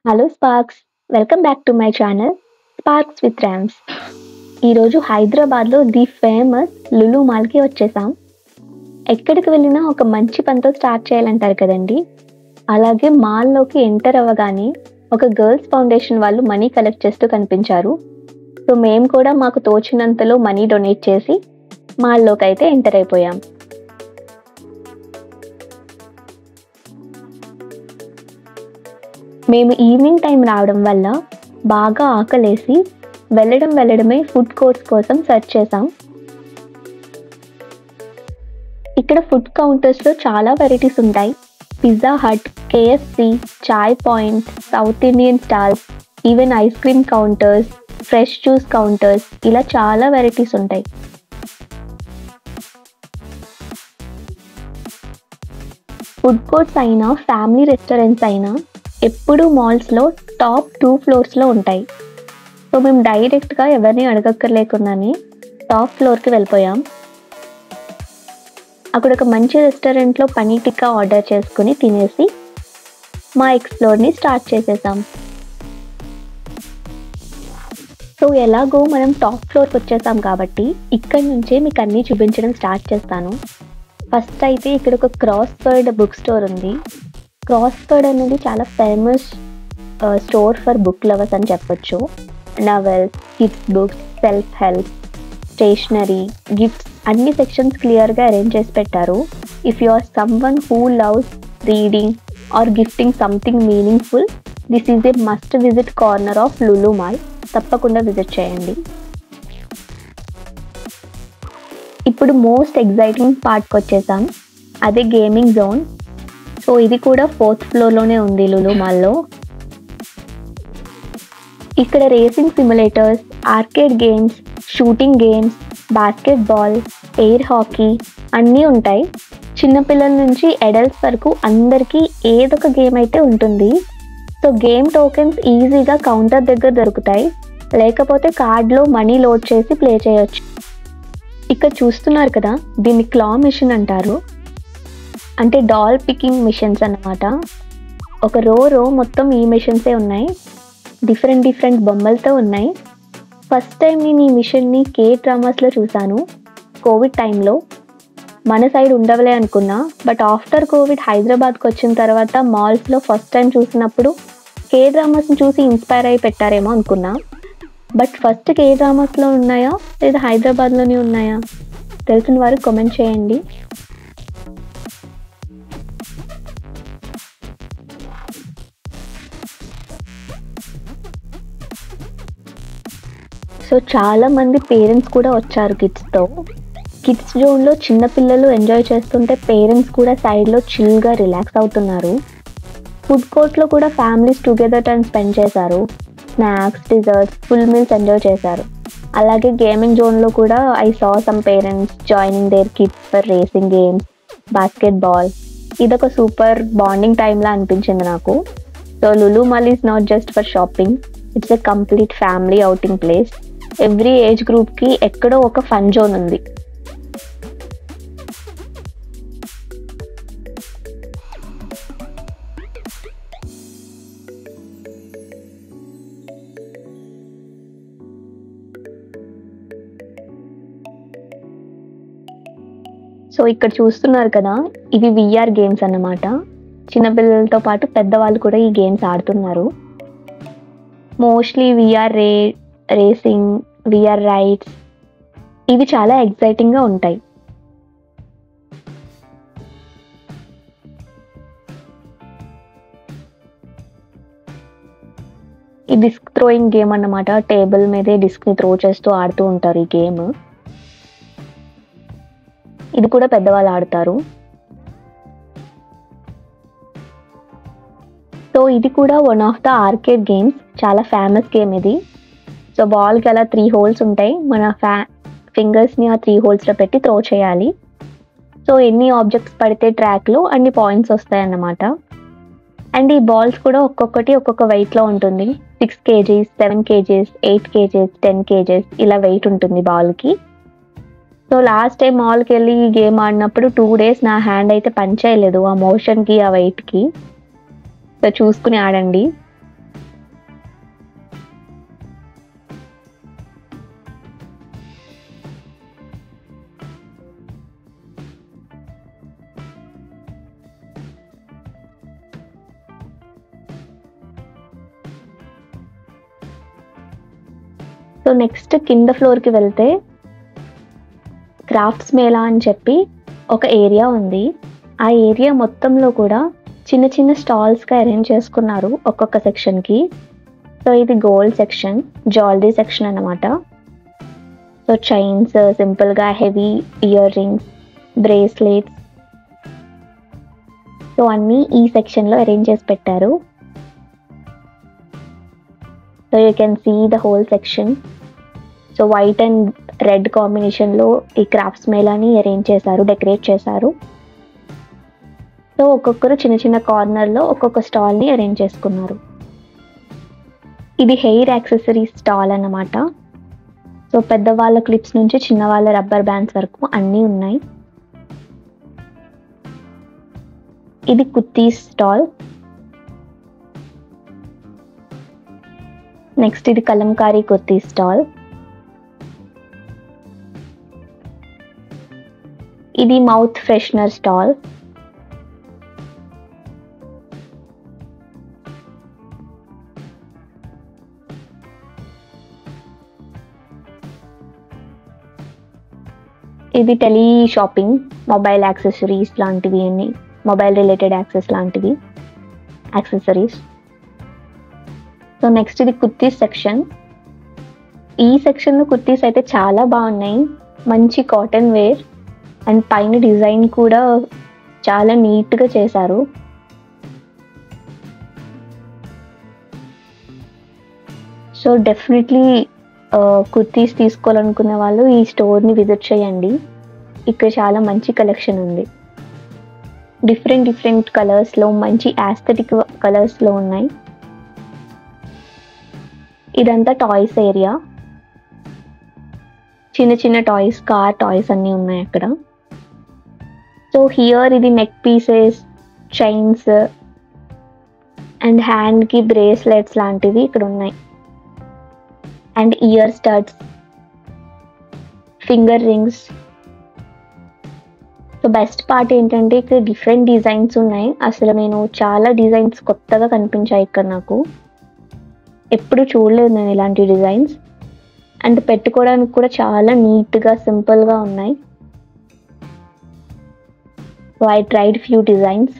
Hello sparks, welcome back to my channel sparks with rams. ఈరోజు హైదరాబాద్లో the famous Lulu మాల్కి వచ్చేసాం. ఎక్కడికి వెళ్ళినా ఒక మంచి పనితో స్టార్ట్ చేయాలంటారు కదండి. అలాగే మాల్లోకి ఎంటర్ అవ్వగానే ఒక గర్ల్స్ ఫౌండేషన్ వాళ్ళు మనీ కలెక్ట్ చేస్తూ కనిపించారు. సో మేము కూడా మాకు తోచినంతలో మనీ డొనేట్ చేసి మాల్లోకి అయితే ఎంటర్ అయిపోయాం. మేము ఈవినింగ్ టైం రావడం వల్ల బాగా ఆకలేసి వెళ్ళడమే ఫుడ్ కోర్ట్స్ కోసం సెర్చ్ చేసాం. ఇక్కడ ఫుడ్ కౌంటర్స్లో చాలా వెరైటీస్ ఉంటాయి. Pizza hut, KFC, Chai Point, south Indian stalls, even ice cream counters, fresh juice counters, ఇలా చాలా వెరైటీస్ ఉంటాయి. ఫుడ్ కోర్ట్స్ అయినా ఫ్యామిలీ రెస్టారెంట్స్ అయినా ఎప్పుడూ మాల్స్లో టాప్ 2 ఫ్లోర్స్లో ఉంటాయి. సో మేము డైరెక్ట్గా ఎవరిని అడగక్కర్లేకుండానే టాప్ ఫ్లోర్కి వెళ్ళిపోయాం. అక్కడ ఒక మంచి రెస్టారెంట్లో పనీర్ టిక్కా ఆర్డర్ చేసుకుని తినేసి మా ఎక్స్ప్లోర్ని స్టార్ట్ చేసేసాం. సో ఎలాగో మనం టాప్ ఫ్లోర్కి వచ్చేసాం కాబట్టి ఇక్కడి నుంచే మీకు అన్నీ చూపించడం స్టార్ట్ చేస్తాను. ఫస్ట్ అయితే ఇక్కడ ఒక క్రాస్ వర్డ్ బుక్ స్టోర్ ఉంది. క్రాస్ వర్డ్ అనేది చాలా famous store for book lovers అని చెప్పొచ్చు. Novels, kids books, self help, stationery, gifts అన్ని సెక్షన్స్ క్లియర్గా అరేంజ్ చేసి పెట్టారు. If you are someone who loves reading or gifting something meaningful, this is a must visit corner of Lulu mall. తప్పకుండా visit చేయండి. ఇప్పుడు most exciting పార్ట్కి వచ్చేసాం, అదే గేమింగ్ జోన్. సో ఇది కూడా 4th ఫ్లోర్లోనే ఉంది లులు మాల్లో. ఇక్కడ racing simulators, arcade games, shooting games, basketball, air hockey అన్నీ ఉంటాయి. చిన్నపిల్లల నుంచి అడల్ట్స్ వరకు అందరికీ ఏదొక గేమ్ అయితే ఉంటుంది. సో గేమ్ టోకెన్స్ ఈజీగా కౌంటర్ దగ్గర దొరుకుతాయి, లేకపోతే కార్డ్లో మనీ లోడ్ చేసి ప్లే చేయొచ్చు. ఇక్కడ చూస్తున్నారు కదా, దీన్ని క్లా మిషన్ అంటారు. అంటే డాల్ పికింగ్ మిషన్స్ అన్నమాట. ఒక రో మొత్తం ఈ మిషన్సే ఉన్నాయి. డిఫరెంట్ బొమ్మలతో ఉన్నాయి. ఫస్ట్ టైం నేను ఈ మిషన్ని కే డ్రామాస్లో చూశాను, కోవిడ్ టైంలో. మన సైడ్ ఉండవలే అనుకున్నా, బట్ ఆఫ్టర్ కోవిడ్ హైదరాబాద్కి వచ్చిన తర్వాత మాల్స్లో ఫస్ట్ టైం చూసినప్పుడు కే డ్రామాస్ని చూసి ఇన్స్పైర్ అయి పెట్టారేమో అనుకున్నా. బట్ ఫస్ట్ కే డ్రామాస్లో ఉన్నాయా లేదా హైదరాబాద్లోనే ఉన్నాయా తెలిసిన వారు కామెంట్ చేయండి. సో చాలా మంది పేరెంట్స్ కూడా వచ్చారు కిడ్స్తో. కిడ్స్ జోన్లో చిన్నపిల్లలు ఎంజాయ్ చేస్తుంటే పేరెంట్స్ కూడా సైడ్లో చిల్గా రిలాక్స్ అవుతున్నారు. ఫుడ్ కోర్ట్లో కూడా ఫ్యామిలీస్ టుగెదర్ టైం స్పెండ్ చేశారు. Snacks, desserts, full meals enjoy చేశారు. అలాగే గేమింగ్ జోన్లో కూడా I saw some parents joining their kids for racing games, basketball. ఇదొక సూపర్ బాండింగ్ టైంలా అనిపించింది నాకు. So Lulu mall is not just for shopping, it's a complete family outing place. Every age గ్రూప్కి ఎక్కడో ఒక ఫన్ జోన్ ఉంది. So ఇక్కడ చూస్తున్నారు కదా, ఇవి విఆర్ గేమ్స్ అన్నమాట. చిన్నపిల్లలతో పాటు పెద్దవాళ్ళు కూడా ఈ గేమ్స్ ఆడుతున్నారు. Mostly VR racing, VR rides, ఇవి చాలా ఎక్సైటింగ్గా ఉంటాయి. ఈ డిస్క్ థ్రోయింగ్ గేమ్ అన్నమాట. టేబుల్ మీదే డిస్క్ని త్రో చేస్తూ ఆడుతూ ఉంటారు ఈ గేమ్. ఇది కూడా పెద్దవాళ్ళు ఆడతారు. సో ఇది కూడా one of the arcade games. చాలా ఫేమస్ గేమ్ ఇది. సో బాల్కి అలా 3 హోల్స్ ఉంటాయి. మన ఫింగర్స్ని ఆ 3 హోల్స్లో పెట్టి త్రో చేయాలి. సో ఎన్ని ఆబ్జెక్ట్స్ పడితే ట్రాక్లో అన్ని పాయింట్స్ వస్తాయి అన్నమాట. అండ్ ఈ బాల్స్ కూడా ఒక్కొక్కటి ఒక్కొక్క వెయిట్లో ఉంటుంది. 6 kgs, 7 kgs, 8 kgs, 10 kgs ఇలా వెయిట్ ఉంటుంది బాల్కి. సో లాస్ట్ టైం మాల్కి వెళ్ళి ఈ గేమ్ ఆడినప్పుడు 2 days నా హ్యాండ్ అయితే పని చేయలేదు ఆ మోషన్కి, ఆ వెయిట్కి. సో చూసుకుని ఆడండి. సో నెక్స్ట్ కింద ఫ్లోర్కి వెళ్తే క్రాఫ్ట్స్ మేళా అని చెప్పి ఒక ఏరియా ఉంది. ఆ ఏరియా మొత్తంలో కూడా చిన్న చిన్న స్టాల్స్గా అరేంజ్ చేసుకున్నారు ఒక్కొక్క సెక్షన్కి. సో ఇది గోల్డ్ సెక్షన్, జ్యువెలరీ సెక్షన్ అన్నమాట. సో చైన్స్, సింపుల్గా heavy ear rings, bracelets, so అన్నీ ఈ సెక్షన్లో అరేంజ్ చేసి పెట్టారు. So you can see the whole section. So white and red కాంబినేషన్లో ఈ క్రాఫ్ట్స్ మేళాని అరేంజ్ చేశారు, డెకరేట్ చేశారు. సో ఒక్కొక్కరు చిన్న చిన్న కార్నర్లో ఒక్కొక్క స్టాల్ని అరేంజ్ చేసుకున్నారు. ఇది హెయిర్ యాక్సెసరీస్ స్టాల్ అన్నమాట. సో పెద్దవాళ్ళ క్లిప్స్ నుంచి చిన్నవాళ్ళ రబ్బర్ బ్యాండ్స్ వరకు అన్నీ ఉన్నాయి. ఇది కుర్తీస్ స్టాల్. నెక్స్ట్ ఇది కలంకారీ కుర్తీ స్టాల్. ఇది మౌత్ ఫ్రెషనర్ స్టాల్. ఇది టెలి షాపింగ్, మొబైల్ యాక్సెసరీస్ లాంటివి అన్ని, mobile related accessories. So next ఇది కుర్తీస్ సెక్షన్. ఈ సెక్షన్లో కుర్తీస్ అయితే చాలా బాగున్నాయి, మంచి కాటన్ వేర్ అండ్ పైన డిజైన్ కూడా చాలా నీట్గా చేశారు. సో డెఫినెట్లీ కుర్తీస్ తీసుకోవాలనుకునే వాళ్ళు ఈ స్టోర్ని విజిట్ చేయండి. ఇక్కడ చాలా మంచి కలెక్షన్ ఉంది. డిఫరెంట్ కలర్స్లో, మంచి యాస్థెటిక్ కలర్స్లో ఉన్నాయి. ఇదంతా టాయ్స్ ఏరియా. చిన్న చిన్న టాయ్స్, కార్ టాయ్స్ అన్నీ ఉన్నాయి అక్కడ. సో హియర్ ఇది నెక్ పీసెస్, చైన్స్ అండ్ హ్యాండ్కి బ్రేస్లెట్స్ లాంటివి ఇక్కడ ఉన్నాయి. And year studs, finger rings. So best part ఏంటంటే ఇక్కడ డిఫరెంట్ డిజైన్స్ ఉన్నాయి. అసలు నేను చాలా డిజైన్స్ కొత్తగా కనిపించాయి ఇక్కడ నాకు. ఎప్పుడు చూడలేదు నేను ఇలాంటి డిజైన్స్. అండ్ పెట్టుకోవడానికి కూడా చాలా నీట్గా, సింపుల్గా ఉన్నాయి. So I tried few designs.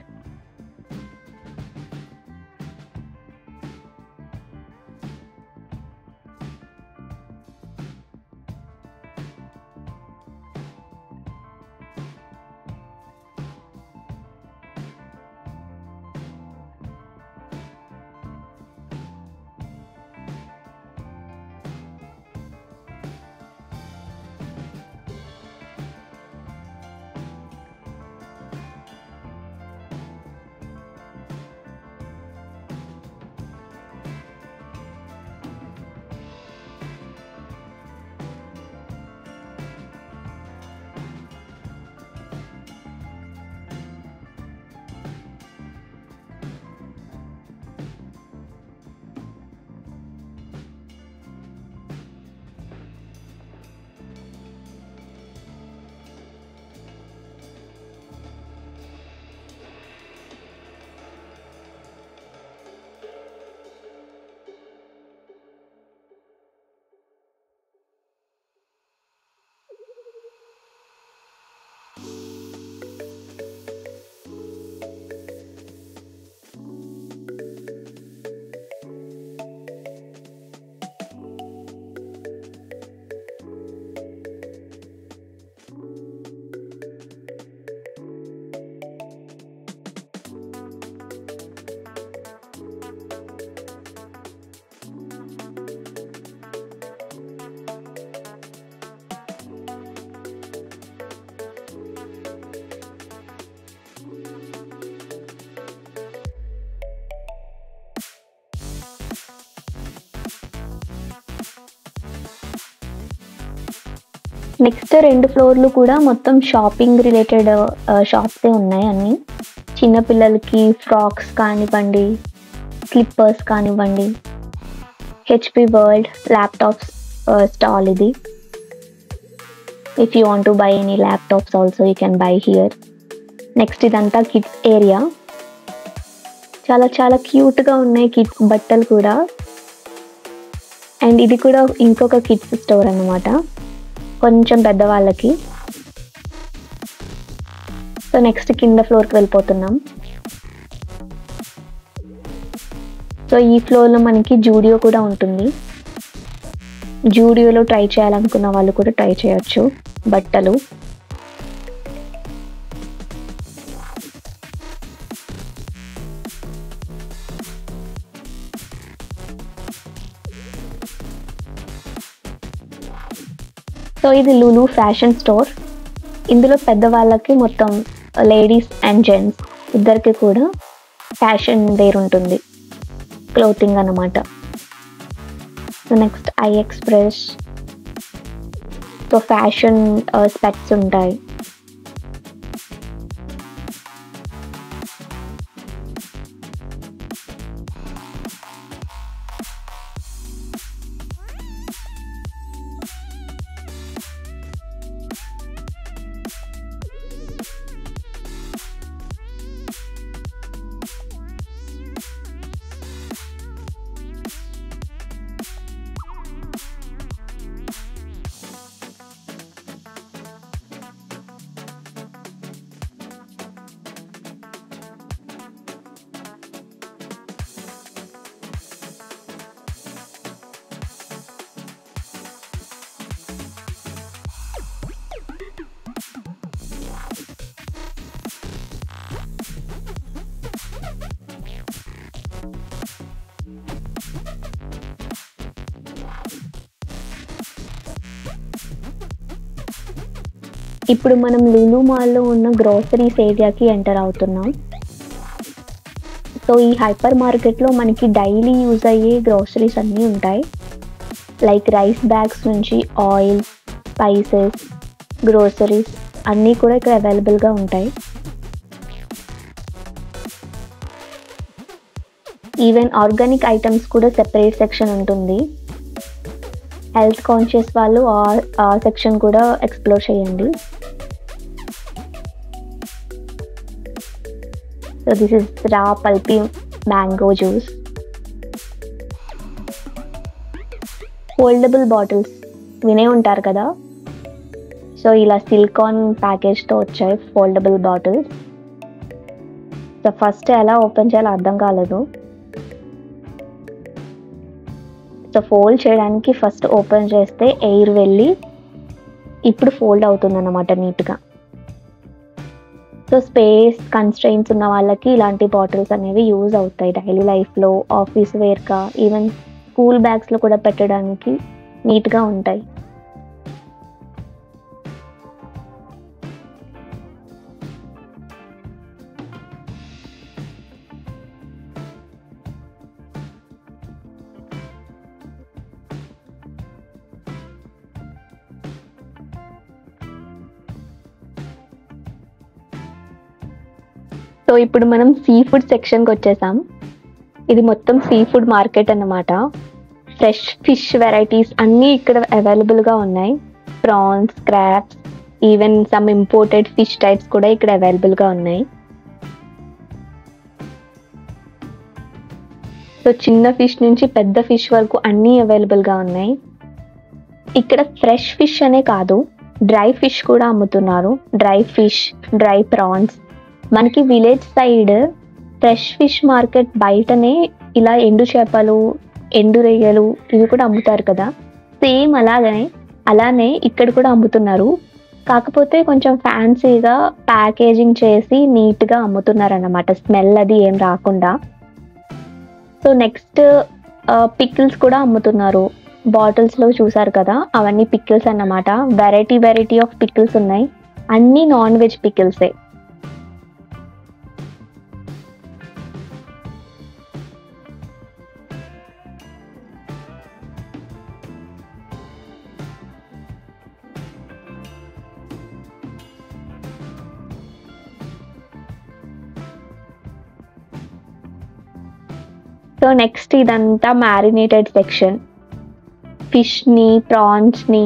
Next 2 ఫ్లోర్లు కూడా మొత్తం షాపింగ్ రిలేటెడ్ షాప్సే ఉన్నాయి అన్నీ. చిన్నపిల్లలకి ఫ్రాక్స్ కానివ్వండి, స్లిప్పర్స్ కానివ్వండి. హెచ్పి వరల్డ్ ల్యాప్టాప్స్ స్టాల్ ఇది. If you want to buy any laptops also you can buy here. Next ఇదంతా కిడ్స్ ఏరియా. చాలా చాలా క్యూట్గా ఉన్నాయి కిడ్స్ బట్టలు కూడా. అండ్ ఇది కూడా ఇంకొక కిడ్స్ స్టోర్ అన్నమాట, కొంచెం పెద్దవాళ్ళకి. సో నెక్స్ట్ కింద ఫ్లోర్కి వెళ్ళిపోతున్నాం. సో ఈ ఫ్లోర్లో మనకి జూడియో కూడా ఉంటుంది. జూడియోలో ట్రై చేయాలనుకున్న వాళ్ళు కూడా ట్రై చేయొచ్చు బట్టలు. సో ఇది లులు ఫ్యాషన్ స్టోర్. ఇందులో పెద్దవాళ్ళకి మొత్తం లేడీస్ అండ్ జెంట్స్ ఇద్దరికి కూడా ఫ్యాషన్ వేర్ ఉంటుంది, క్లోతింగ్ అన్నమాట. So next I express. So fashion specs ఉంటాయి. ఇప్పుడు మనం లులు మాల్లో ఉన్న గ్రోసరీస్ ఏరియాకి ఎంటర్ అవుతున్నాం. సో ఈ హైపర్ మార్కెట్లో మనకి డైలీ యూజ్ అయ్యే గ్రోసరీస్ అన్నీ ఉంటాయి. లైక్ రైస్ బ్యాగ్స్ నుంచి ఆయిల్, స్పైసెస్, గ్రోసరీస్ అన్నీ కూడా ఇక్కడ అవైలబుల్గా ఉంటాయి. ఈవెన్ ఆర్గానిక్ ఐటమ్స్ కూడా సెపరేట్ సెక్షన్ ఉంటుంది. హెల్త్ కాన్షియస్ వాళ్ళు ఆ సెక్షన్ కూడా ఎక్స్ప్లోర్ చేయండి. సో దిస్ ఇస్ రా pulpy mango juice. Foldable bottles వినే ఉంటారు కదా. సో ఇలా సిలికాన్ ప్యాకేజ్తో వచ్చాయి ఫోల్డబుల్ బాటిల్స్. సో ఫస్ట్ ఎలా ఓపెన్ చేయాలో అర్థం కాలేదు. సో ఫోల్డ్ చేయడానికి ఫస్ట్ ఓపెన్ చేస్తే ఎయిర్ వెళ్ళి ఇప్పుడు ఫోల్డ్ అవుతుంది అన్నమాట నీట్గా. సో స్పేస్ కన్స్ట్రెయింట్స్ ఉన్న వాళ్ళకి ఇలాంటి బాటిల్స్ అనేవి యూజ్ అవుతాయి డైలీ లైఫ్లో, ఆఫీస్ వేర్గా, ఈవెన్ స్కూల్ బ్యాగ్స్లో కూడా పెట్టడానికి నీట్గా ఉంటాయి. సో ఇప్పుడు మనం సీ ఫుడ్ సెక్షన్కి వచ్చేసాం. ఇది మొత్తం సీ ఫుడ్ మార్కెట్ అన్నమాట. ఫ్రెష్ ఫిష్ వెరైటీస్ అన్నీ ఇక్కడ అవైలబుల్గా ఉన్నాయి. Prawns, crabs, even some imported fish types కూడా ఇక్కడ అవైలబుల్గా ఉన్నాయి. సో చిన్న ఫిష్ నుంచి పెద్ద ఫిష్ వరకు అన్నీ అవైలబుల్గా ఉన్నాయి. ఇక్కడ ఫ్రెష్ ఫిష్ అనే కాదు, డ్రై ఫిష్ కూడా అమ్ముతున్నారు. Dry fish, dry prawns. మనకి village side fresh fish market బయటనే ఇలా ఎండు చేపలు, ఎండు రొయ్యలు ఇవి కూడా అమ్ముతారు కదా. సేమ్ అలానే ఇక్కడ కూడా అమ్ముతున్నారు. కాకపోతే కొంచెం ఫ్యాన్సీగా ప్యాకేజింగ్ చేసి నీట్గా అమ్ముతున్నారు అన్నమాట, స్మెల్ అది ఏం రాకుండా. సో నెక్స్ట్ పికిల్స్ కూడా అమ్ముతున్నారు. బాటిల్స్లో చూసారు కదా, అవన్నీ పికిల్స్ అన్నమాట. వెరైటీ ఆఫ్ పికిల్స్ ఉన్నాయి. అన్నీ నాన్ వెజ్ పికిల్సే. సో నెక్స్ట్ ఇదంతా మ్యారినేటెడ్ సెక్షన్. ఫిష్ని, ప్రాన్స్ని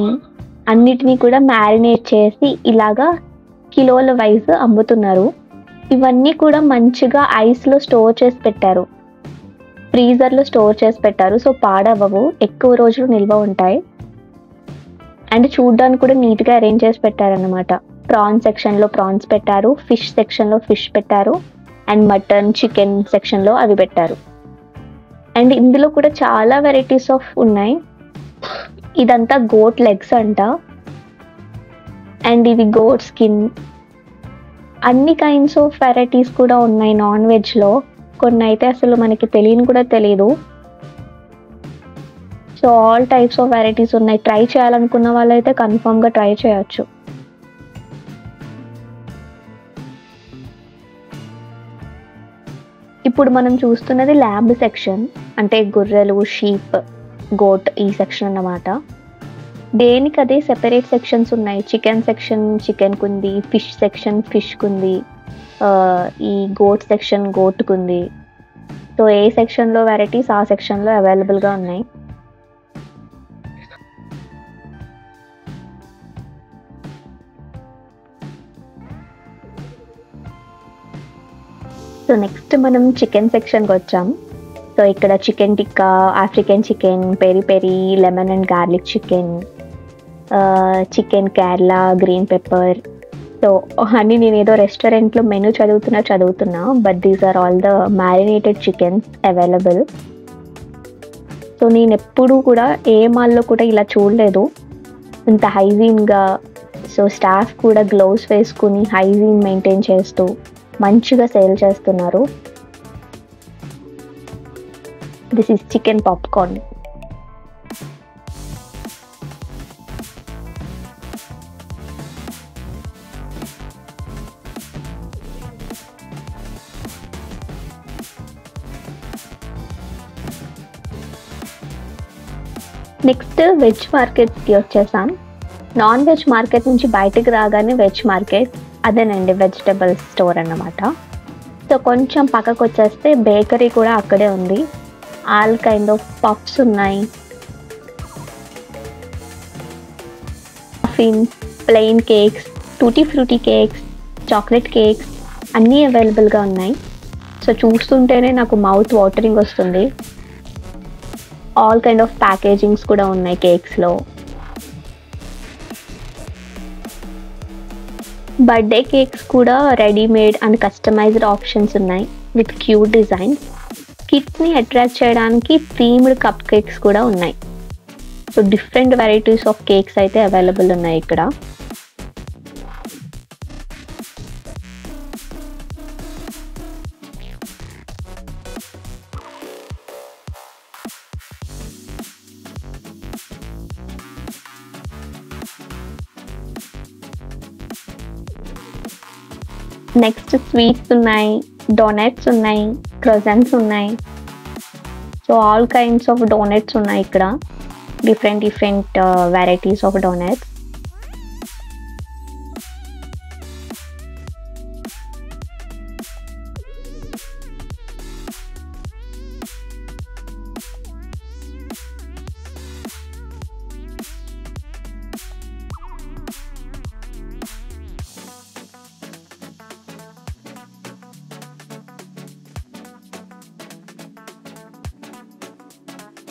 అన్నిటినీ కూడా మ్యారినేట్ చేసి ఇలాగా కిలోల వైజ్ అమ్ముతున్నారు. ఇవన్నీ కూడా మంచిగా ఐస్లో స్టోర్ చేసి పెట్టారు. ఫ్రీజర్లో స్టోర్ చేసి పెట్టారు. సో పాడవ్వవు, ఎక్కువ రోజులు నిల్వ ఉంటాయి. అండ్ చూడ్డానికి కూడా నీట్గా అరేంజ్ చేసి పెట్టారన్నమాట. ప్రాన్స్ సెక్షన్లో ప్రాన్స్ పెట్టారు, ఫిష్ సెక్షన్లో ఫిష్ పెట్టారు, అండ్ మటన్ చికెన్ సెక్షన్లో అవి పెట్టారు. అండ్ ఇందులో కూడా చాలా వెరైటీస్ ఆఫ్ ఉన్నాయి. ఇదంతా గోట్ లెగ్స్ అంట, అండ్ ఇది గోట్ స్కిన్. అన్ని కైండ్స్ ఆఫ్ వెరైటీస్ కూడా ఉన్నాయి నాన్ వెజ్లో. కొన్ని అయితే అసలు మనకి తెలియని కూడా తెలియదు. So all types of varieties ఉన్నాయి. ట్రై చేయాలనుకున్న వాళ్ళైతే కన్ఫర్మ్గా ట్రై చేయొచ్చు. ఇప్పుడు మనం చూస్తున్నది ల్యాబ్ సెక్షన్, అంటే గొర్రెలు, షీప్, గోట్ ఈ సెక్షన్ అన్నమాట. దేనికి అదే సెపరేట్ సెక్షన్స్ ఉన్నాయి. చికెన్ సెక్షన్ చికెన్కి ఉంది, ఫిష్ సెక్షన్ ఫిష్కి ఉంది, ఈ గోట్ సెక్షన్ గోట్కి ఉంది. సో ఏ సెక్షన్లో వెరైటీస్ ఆ సెక్షన్లో అవైలబుల్గా ఉన్నాయి. సో నెక్స్ట్ మనం చికెన్ సెక్షన్కి వచ్చాం. సో ఇక్కడ chicken tikka, African chicken, peri peri, lemon and garlic chicken, chicken Kerala, green pepper. So అని నేను ఏదో రెస్టారెంట్లో మెనూ చదువుతున్నా, but these are all the marinated chickens available. So నేను ఎప్పుడూ కూడా ఏ మాల్లో కూడా ఇలా చూడలేదు ఇంత హైజీన్గా. సో స్టాఫ్ కూడా గ్లౌస్ వేసుకుని హైజీన్ మెయింటైన్ చేస్తూ మంచిగా సేల్ చేస్తున్నారు. This is chicken popcorn. Next veg మార్కెట్కి వచ్చేసాం. నాన్ వెజ్ మార్కెట్ నుంచి బయటకు రాగానే వెజ్ మార్కెట్, అదేనండి వెజిటబుల్ స్టోర్ అన్నమాట. సో కొంచెం పక్కకు వచ్చేస్తే బేకరీ కూడా అక్కడే ఉంది. ఆల్ కైండ్ ఆఫ్ పఫ్స్ ఉన్నాయి, muffins, plain cakes, tutti frutti cakes, chocolate cakes అన్నీ అవైలబుల్గా ఉన్నాయి. సో చూస్తుంటేనే నాకు మౌత్ వాటరింగ్ వస్తుంది. ఆల్ కైండ్ ఆఫ్ ప్యాకేజింగ్స్ కూడా ఉన్నాయి కేక్స్లో. బర్త్డే కేక్స్ కూడా రెడీమేడ్ అండ్ కస్టమైజ్డ్ ఆప్షన్స్ ఉన్నాయి విత్ క్యూట్ డిజైన్స్. కిడ్స్ని అట్రాక్ట్ చేయడానికి థీమ్డ్ కప్ కేక్స్ కూడా ఉన్నాయి. So different varieties of cakes అయితే అవైలబుల్ ఉన్నాయి ఇక్కడ. నెక్స్ట్ స్వీట్స్ ఉన్నాయి, డోనట్స్ ఉన్నాయి, క్రోజన్స్ ఉన్నాయి. So all kinds of donuts ఉన్నాయి ఇక్కడ, different varieties of donuts.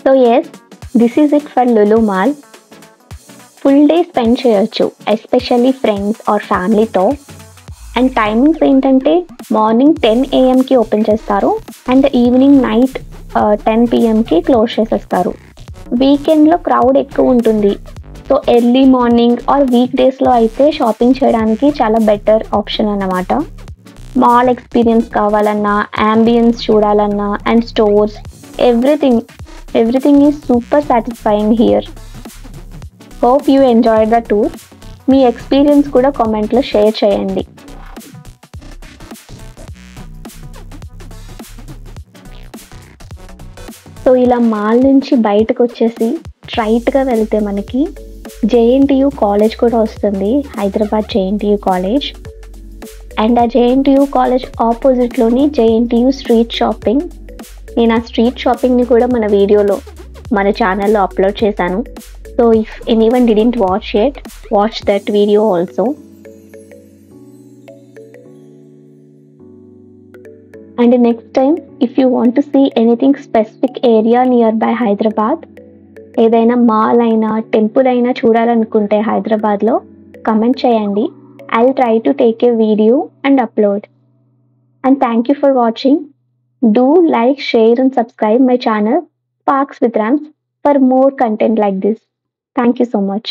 So yes, this is it for Lulu mall. Full day spend చేయొచ్చు, ఎస్పెషల్లీ ఫ్రెండ్స్ ఆర్ ఫ్యామిలీతో. అండ్ టైమింగ్స్ ఏంటంటే మార్నింగ్ 10 AM ఓపెన్ చేస్తారు and evening night 10 PM close చేసేస్తారు. వీకెండ్లో crowd ఎక్కువ ఉంటుంది. So early morning or week డేస్లో అయితే షాపింగ్ చేయడానికి చాలా బెటర్ ఆప్షన్ అన్నమాట. మాల్ ఎక్స్పీరియన్స్ కావాలన్నా, యాంబియన్స్ చూడాలన్నా, and stores, everything is super satisfying here. Hope you enjoyed the tour. Me experience కూడా కామెంట్లో షేర్ చేయండి. సో ఇలా మాల్ నుంచి బయటకు వచ్చేసి స్ట్రైట్గా వెళ్తే మనకి JNTU కాలేజ్ కూడా వస్తుంది, హైదరాబాద్ JNTU కాలేజ్. అండ్ ఆ JNTU కాలేజ్ ఆపోజిట్లోని JNTU స్ట్రీట్ షాపింగ్. నేను ఆ స్ట్రీట్ షాపింగ్ని కూడా మన ఛానల్లో అప్లోడ్ చేశాను. So if anyone didn't watch that video also. And next time, if you want to see anything specific area nearby Hyderabad, ఏదైనా మాల్ అయినా టెంపుల్ అయినా చూడాలనుకుంటే హైదరాబాద్లో కమెంట్ చేయండి. I will try to take a video and upload. And thank you for watching. Do like, share and subscribe my channel Sparks with Rams for more content like this. Thank you so much.